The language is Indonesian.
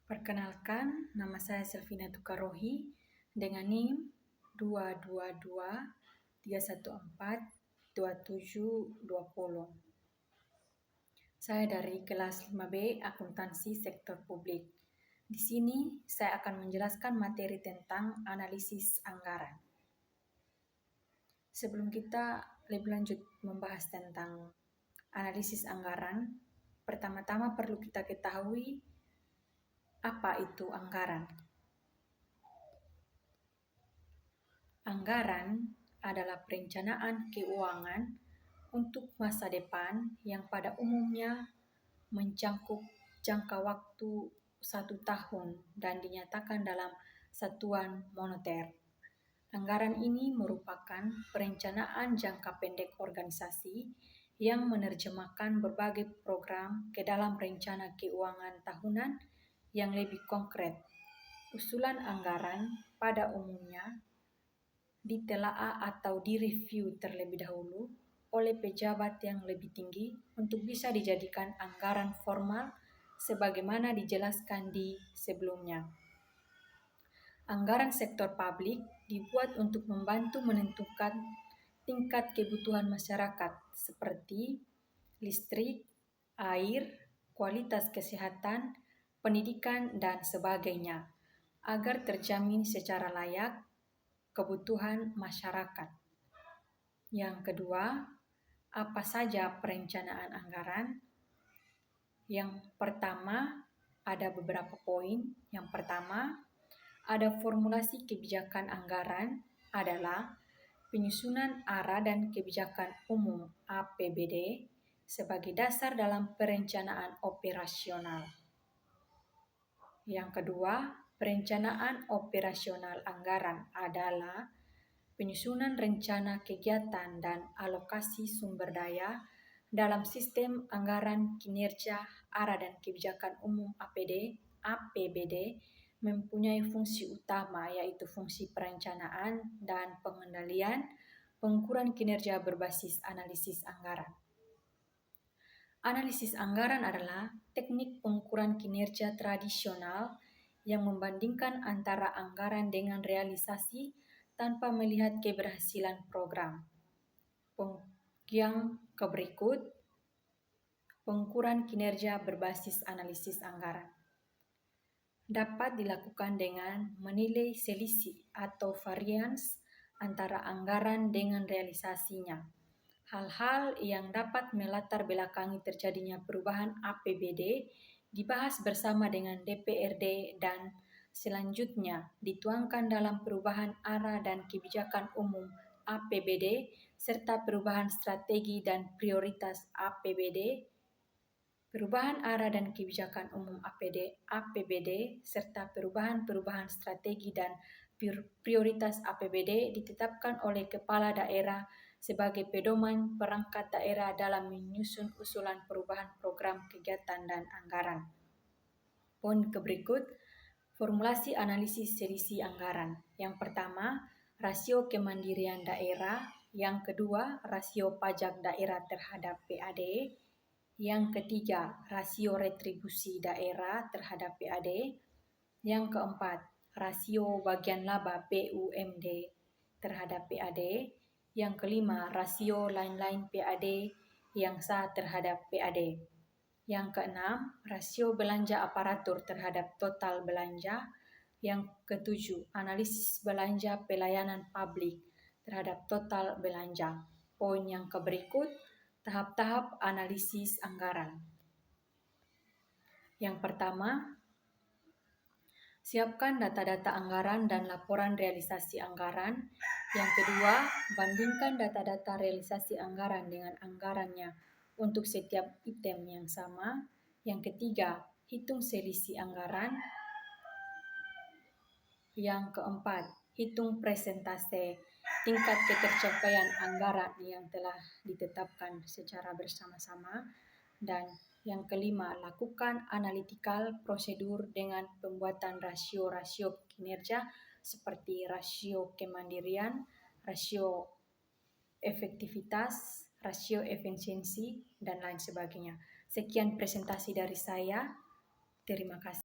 Perkenalkan, nama saya Selvina Tukarohi dengan NIM 222-314-2720. Saya dari kelas 5B Akuntansi Sektor Publik. Di sini saya akan menjelaskan materi tentang analisis anggaran. Sebelum kita lebih lanjut membahas tentang analisis anggaran, pertama-tama perlu kita ketahui apa itu anggaran. Anggaran adalah perencanaan keuangan untuk masa depan yang pada umumnya mencakup jangka waktu 1 tahun dan dinyatakan dalam satuan moneter. Anggaran ini merupakan perencanaan jangka pendek organisasi yang menerjemahkan berbagai program ke dalam rencana keuangan tahunan yang lebih konkret. Usulan anggaran pada umumnya ditelaah atau direview terlebih dahulu oleh pejabat yang lebih tinggi untuk bisa dijadikan anggaran formal sebagaimana dijelaskan di sebelumnya. Anggaran sektor publik dibuat untuk membantu menentukan tingkat kebutuhan masyarakat seperti listrik, air, kualitas kesehatan, pendidikan, dan sebagainya agar terjamin secara layak kebutuhan masyarakat. Yang kedua, apa saja perencanaan anggaran? Yang pertama, ada beberapa poin. Yang pertama, ada formulasi kebijakan anggaran adalah penyusunan arah dan kebijakan umum APBD sebagai dasar dalam perencanaan operasional. Yang kedua, perencanaan operasional anggaran adalah penyusunan rencana kegiatan dan alokasi sumber daya dalam sistem anggaran kinerja arah dan kebijakan umum APBD mempunyai fungsi utama yaitu fungsi perencanaan dan pengendalian pengukuran kinerja berbasis analisis anggaran. Analisis anggaran adalah teknik pengukuran kinerja tradisional yang membandingkan antara anggaran dengan realisasi tanpa melihat keberhasilan program. Yang berikut, pengukuran kinerja berbasis analisis anggaran dapat dilakukan dengan menilai selisih atau varians antara anggaran dengan realisasinya. Hal-hal yang dapat melatar belakangi terjadinya perubahan APBD dibahas bersama dengan DPRD dan selanjutnya dituangkan dalam perubahan arah dan kebijakan umum APBD serta perubahan strategi dan prioritas APBD. Perubahan arah dan kebijakan umum APBD serta perubahan strategi dan prioritas APBD ditetapkan oleh Kepala Daerah sebagai pedoman perangkat daerah dalam menyusun usulan perubahan program kegiatan dan anggaran. Poin berikut, formulasi analisis selisih anggaran. Yang pertama, rasio kemandirian daerah. Yang kedua, rasio pajak daerah terhadap PAD. Yang ketiga, rasio retribusi daerah terhadap PAD. Yang keempat, rasio bagian laba BUMD terhadap PAD. Yang kelima, rasio lain-lain PAD yang sah terhadap PAD. Yang keenam, rasio belanja aparatur terhadap total belanja. Yang ketujuh, analisis belanja pelayanan publik terhadap total belanja. Poin yang berikut, tahap-tahap analisis anggaran. Yang pertama, siapkan data-data anggaran dan laporan realisasi anggaran. Yang kedua, bandingkan data-data realisasi anggaran dengan anggarannya untuk setiap item yang sama. Yang ketiga, hitung selisih anggaran. Yang keempat, hitung persentase tingkat ketercapaian anggaran yang telah ditetapkan secara bersama-sama. Dan yang kelima, lakukan analytical prosedur dengan pembuatan rasio-rasio kinerja seperti rasio kemandirian, rasio efektivitas, rasio efisiensi, dan lain sebagainya. Sekian presentasi dari saya. Terima kasih.